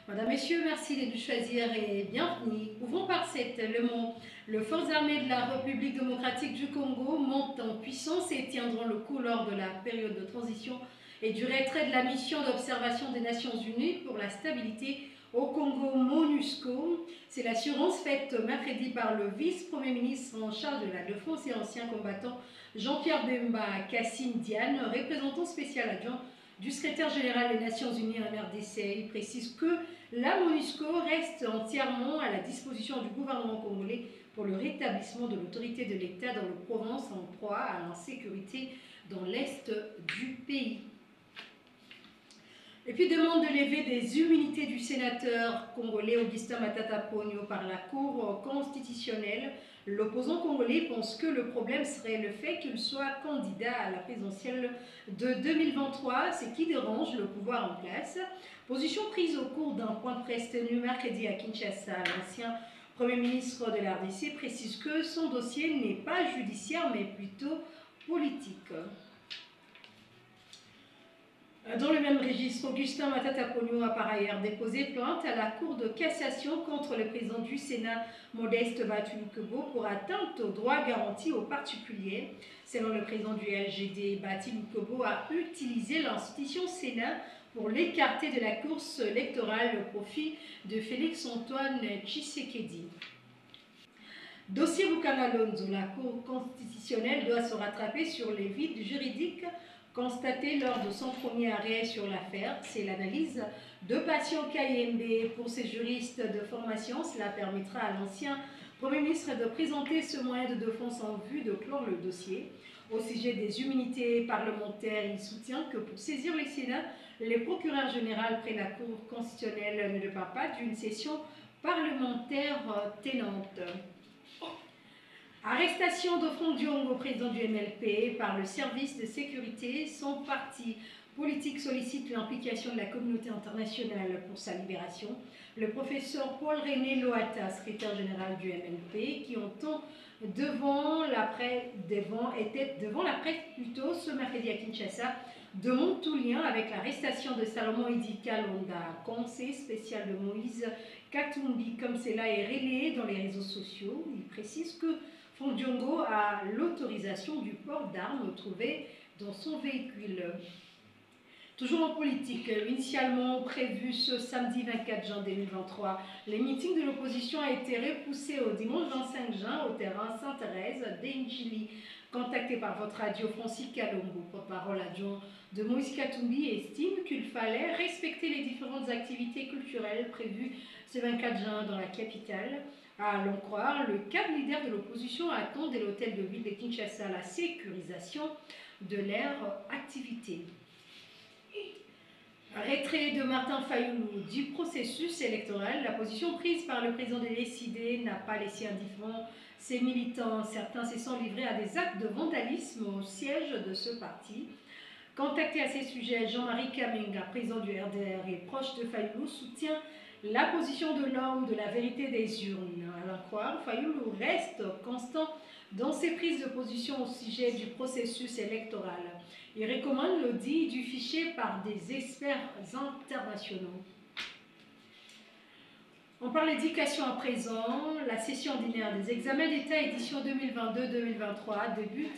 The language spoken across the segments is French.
Madame, Messieurs, merci de nous choisir et bienvenue. Ouvrons par le mot. Les forces armées de la République démocratique du Congo montent en puissance et tiendront le coup lors de la période de transition et du retrait de la mission d'observation des Nations Unies pour la stabilité au Congo MONUSCO. C'est l'assurance faite mercredi par le vice-premier ministre en charge de la défense et ancien combattant Jean-Pierre Bemba Kassim Diane, représentant spécial adjoint du secrétaire général des Nations Unies en RDC. Il précise que la MONUSCO reste entièrement à la disposition du gouvernement congolais pour le rétablissement de l'autorité de l'État dans le province en proie à l'insécurité dans l'est du pays. Et puis demande de lever des immunités du sénateur congolais Augustin Matata Ponyo par la Cour constitutionnelle. L'opposant congolais pense que le problème serait le fait qu'il soit candidat à la présidentielle de 2023, ce qui dérange le pouvoir en place. Position prise au cours d'un point de presse tenu mercredi à Kinshasa. L'ancien Premier ministre de la RDC précise que son dossier n'est pas judiciaire mais plutôt politique. Dans le même registre, Augustin Matata Ponyo a par ailleurs déposé plainte à la Cour de cassation contre le président du Sénat, Modeste Bathily-Lukwebo, pour atteinte aux droits garantis aux particuliers. Selon le président du LGD, Bathily-Lukwebo a utilisé l'institution Sénat pour l'écarter de la course électorale au profit de Félix-Antoine Tshisekedi. Dossier Bukanga-Lonzo, la Cour constitutionnelle doit se rattraper sur les vides juridiques constaté lors de son premier arrêt sur l'affaire. C'est l'analyse de Patient Kayembe. Pour ces juristes de formation, cela permettra à l'ancien Premier ministre de présenter ce moyen de défense en vue de clore le dossier. Au sujet des immunités parlementaires, il soutient que pour saisir les Sénats, les procureurs généraux près la Cour constitutionnelle ne départent pas d'une session parlementaire tenante. Arrestation de Fondiongo, président du MLP, par le service de sécurité. Son parti politique sollicite l'implication de la communauté internationale pour sa libération. Le professeur Paul-René Loata, secrétaire général du MLP, qui entend devant la presse plutôt ce mercredi à Kinshasa, demande tout lien avec l'arrestation de Salomon Idi Kalonda, conseiller spécial de Moïse Katumbi, comme cela est relayé dans les réseaux sociaux. Il précise que Fondiongo a l'autorisation du port d'armes trouvées dans son véhicule. Toujours en politique, initialement prévu ce samedi 24 juin 2023, les meetings de l'opposition a été repoussé au dimanche 25 juin au terrain Sainte-Thérèse d'Enjili. Contacté par votre radio, Francis Kalongo, porte-parole adjoint de Moïse Katumbi, estime qu'il fallait respecter les différentes activités culturelles prévues ce 24 juin dans la capitale. À l'en croire, le cadre leader de l'opposition attend de l'hôtel de ville de Kinshasa la sécurisation de leur activité. Retrait de Martin Fayoulou du processus électoral. La position prise par le président de l'ECD n'a pas laissé indifférents ses militants. Certains se sont livrés à des actes de vandalisme au siège de ce parti. Contacté à ces sujets, Jean-Marie Kamenga, président du RDR et proche de Fayoulou, soutient la position de l'homme de la vérité des urnes. À l'en croire, Fayoulou reste constant dans ses prises de position au sujet du processus électoral. Il recommande l'audit du fichier par des experts internationaux. On parle d'éducation à présent. La session ordinaire des examens d'État édition 2022-2023 débute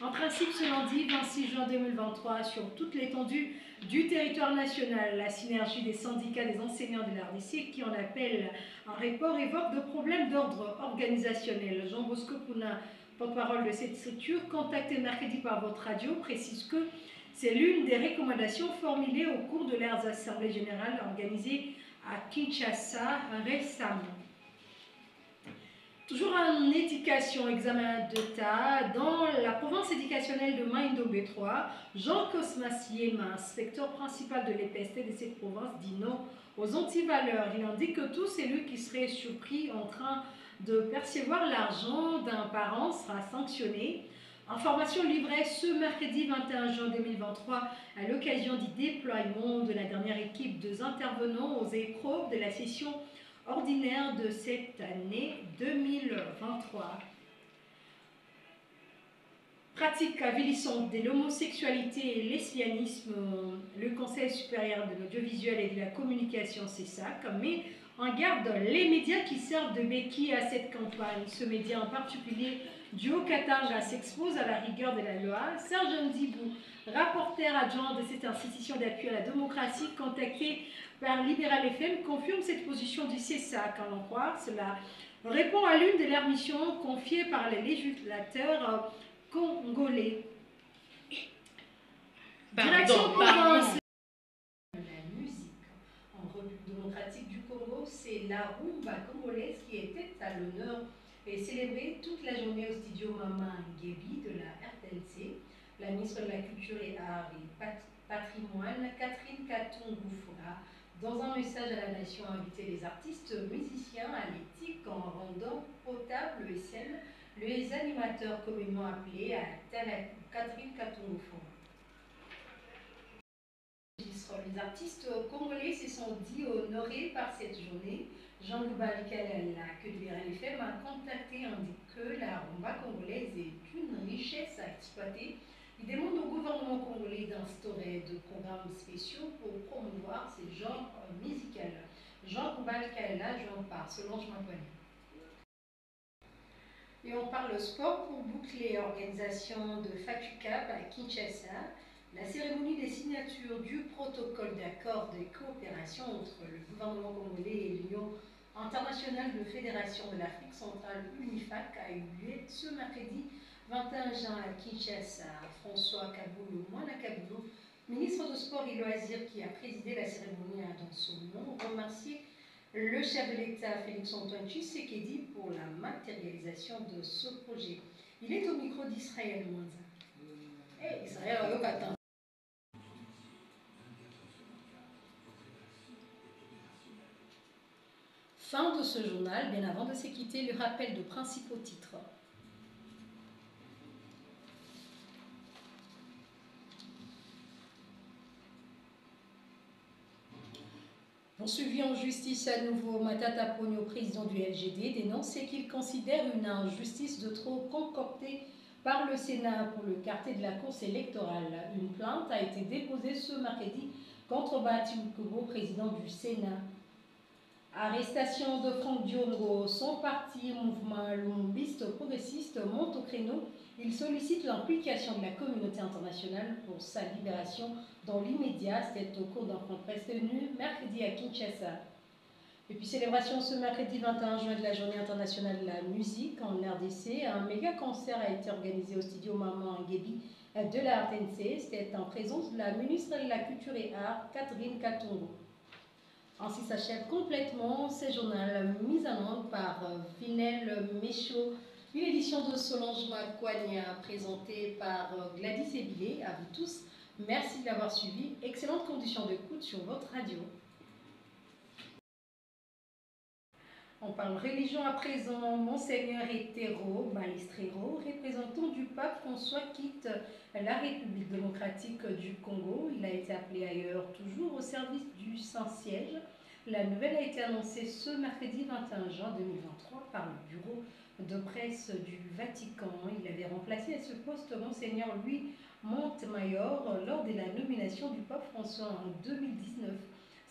en principe ce lundi 26 juin 2023 sur toute l'étendue du territoire national. La synergie des syndicats des enseignants de la RDC qui en appelle un report évoque de problèmes d'ordre organisationnel. Jean Bosco Pouna, porte-parole de cette structure, contacté mercredi par votre radio, précise que c'est l'une des recommandations formulées au cours de leurs assemblées générales organisées à Kinshasa récemment. Toujours en éducation, examen d'État, dans la province éducationnelle de Maïndombe 3, Jean Cosmas Yema, inspecteur principal de l'EPST de cette province, dit non aux antivaleurs. Il indique que tout celui qui serait surpris en train de percevoir l'argent d'un parent sera sanctionné. Information livrée ce mercredi 21 juin 2023 à l'occasion du déploiement de la dernière équipe de intervenants aux épreuves de la session ordinaire de cette année 2023. Pratique avilissante de l'homosexualité et lesbianisme, le Conseil supérieur de l'audiovisuel et de la communication, CESAC, met en garde les médias qui servent de béquille à cette campagne. Ce média en particulier, du Haut-Katanga, s'expose à la rigueur de la loi. Serge Ndibou, rapporteur adjoint de cette institution d'appui à la démocratie, contacté par Libéral FM, confirme cette position du CESAC. En en croire, cela répond à l'une de leurs missions confiées par les législateurs congolais. Direction province. La musique en République démocratique du Congo, c'est la rumba congolaise qui était à l'honneur et célébrée toute la journée au studio Mama Ngebi de la RTNC. La ministre de la Culture et Arts et Patrimoine, Catherine Katongoufouga, dans un message à la nation, a invité les artistes musiciens à l'éthique en rendant potable et saine les animateurs communément appelés à Catherine Katongoufouga. Les artistes congolais se sont dit honorés par cette journée. Jean-Loubal Kalala, que Libéral FM a contacté, indique que la rumba congolaise est une richesse à exploiter. Il demande au gouvernement congolais d'instaurer de programmes spéciaux pour promouvoir ces genres musicaux. Jean-Loubal Kalala, joint par Solange Mapoigny. Et on parle sport pour boucler l'organisation de FATUCAP à Kinshasa. La cérémonie des signatures du protocole d'accord de coopération entre le gouvernement congolais et l'Union internationale de fédération de l'Afrique centrale UNIFAC a eu lieu ce mercredi 21 juin à Kinshasa. François Kaboulou Mouanakaboulou, ministre de Sport et Loisirs qui a présidé la cérémonie, a dans son nom remercié le chef de l'État Félix-Antoine Tshisekedi pour la matérialisation de ce projet. Il est au micro d'Israël Mwanza. Hey, Israël, attends. Fin de ce journal, bien avant de se quitter, le rappel de principaux titres. Poursuivi en justice à nouveau, Matata Ponyo, président du LGD, dénonce qu'il considère une injustice de trop concoctée par le Sénat pour le quartier de la course électorale. Une plainte a été déposée ce mercredi contre Batum Kobo, président du Sénat. Arrestation de Franck Diongo, son parti mouvement lumumbiste progressiste monte au créneau. Il sollicite l'implication de la communauté internationale pour sa libération dans l'immédiat. C'était au cours d'un point de presse tenu mercredi à Kinshasa. Et puis célébration ce mercredi 21 juin de la Journée internationale de la musique en RDC. Un méga concert a été organisé au studio Maman Ngebi de la RTNC. C'était en présence de la ministre de la Culture et Arts, Catherine Katongo. Ainsi s'achève complètement ce journal mis en onde par Finel Méchaud, une édition de Solange Mapoigny présentée par Gladys Ebilé. À vous tous, merci de l'avoir suivi. Excellentes conditions d'écoute sur votre radio. On parle religion à présent. Monseigneur Hétéro Balistrero, représentant du pape François, quitte la République démocratique du Congo. Il a été appelé ailleurs, toujours au service du Saint-Siège. La nouvelle a été annoncée ce mercredi 21 juin 2023 par le bureau de presse du Vatican. Il avait remplacé à ce poste Monseigneur Louis Montemayor lors de la nomination du pape François en 2019.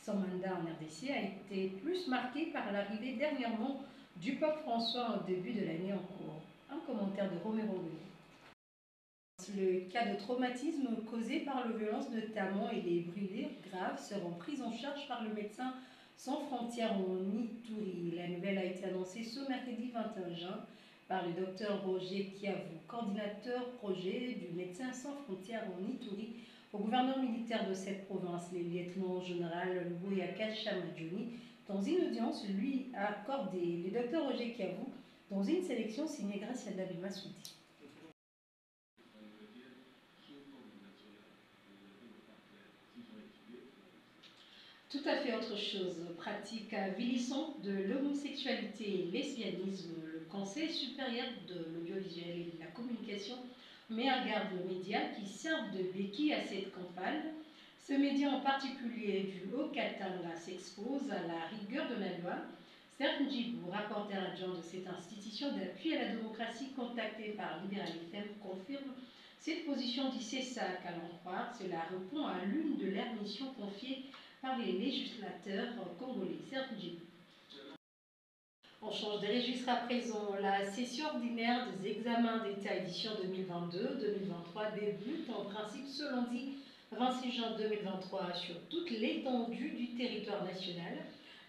Son mandat en RDC a été plus marqué par l'arrivée dernièrement du pape François au début de l'année en cours. Un commentaire de Romero Gueye. Le cas de traumatisme causé par la violence notamment et les brûlures graves seront pris en charge par le médecin sans frontières en Ituri. La nouvelle a été annoncée ce mercredi 21 juin par le docteur Roger Kiavou, coordinateur projet du Médecins sans frontières en Ituri, au gouverneur militaire de cette province. Le lieutenant-général Bouyaka Chamadjouni, dans une audience, lui a accordé le docteur Roger Kiavou dans une sélection signée Gracia Dabima Souti. Tout à fait autre chose. Pratique avilissante de l'homosexualité et lesbianisme. Le Conseil supérieur de l'audiovisuel et de la communication met en garde les médias qui servent de béquille à cette campagne. Ce média en particulier du Haut-Katanga s'expose à la rigueur de la loi. Serge Ndibou, rapporteur adjoint de cette institution d'appui à la démocratie contacté par Libéral FM, confirme Cette position d'ICESAC, à l'en croire, cela répond à l'une de leurs missions confiées par les législateurs congolais. Serge. On change de registre à présent. La session ordinaire des examens d'État édition 2022-2023 débute en principe ce lundi 26 juin 2023 sur toute l'étendue du territoire national.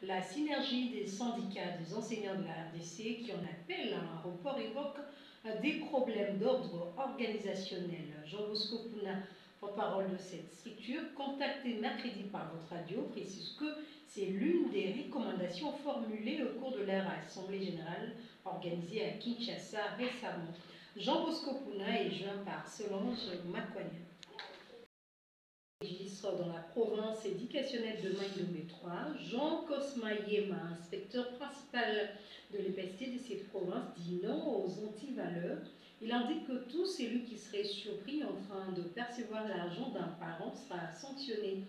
La synergie des syndicats des enseignants de la RDC qui en appellent à un report évoque des problèmes d'ordre organisationnel. Jean-Bosco Pouna, porte-parole de cette structure, contacté mercredi par votre radio, précise que c'est l'une des recommandations formulées au cours de leur assemblée générale organisée à Kinshasa récemment. Jean-Bosco Pouna est joint par Solange Makwanya. Registre dans la province éducationnelle de Maïdomé 3, Jean Cosma Yema, inspecteur principal de l'EPST de cette province, dit non aux antivaleurs. Il indique que tout celui qui serait surpris en train de percevoir l'argent d'un parent sera sanctionné.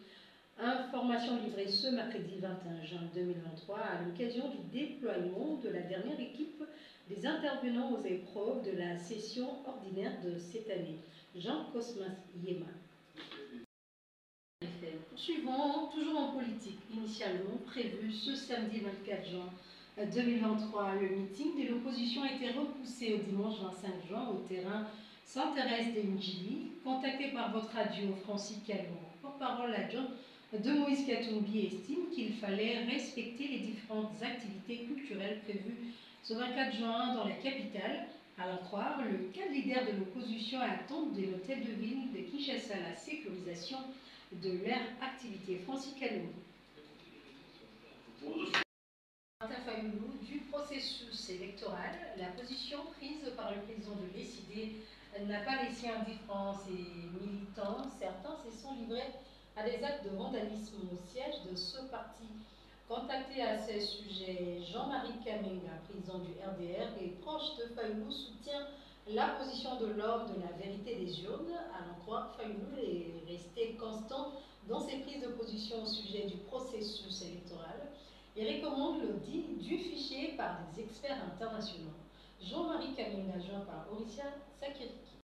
Information livrée ce mercredi 21 juin 2023 à l'occasion du déploiement de la dernière équipe des intervenants aux épreuves de la session ordinaire de cette année. Jean Cosmas Yema. Poursuivons, toujours en politique, initialement prévu ce samedi 24 juin 2023, le meeting de l'opposition a été repoussé au dimanche 25 juin au terrain Sainte-Thérèse de Ndjili. Contacté par votre radio, Francis Calon, porte-parole adjoint de Moïse Katumbi, estime qu'il fallait respecter les différentes activités culturelles prévues ce 24 juin dans la capitale. À l'en croire, le candidat de l'opposition attend de l'hôtel de ville de Kinshasa la sécurisation de leur activité. Francis Calou. Du processus électoral, la position prise par le président de l'ECD n'a pas laissé indifférents ses militants. Certains se sont livrés à des actes de vandalisme au siège de ce parti. Contacté à ce sujet, Jean-Marie Kamenga, président du RDR et proche de Fayoulou, soutient la position de l'homme de la vérité des urnes. À l'en croire, Fayoulou est resté constant dans ses prises de position au sujet du processus électoral et recommande l'audit du fichier par des experts internationaux. Jean-Marie Kamenga, joint par Orissia Sakiriki.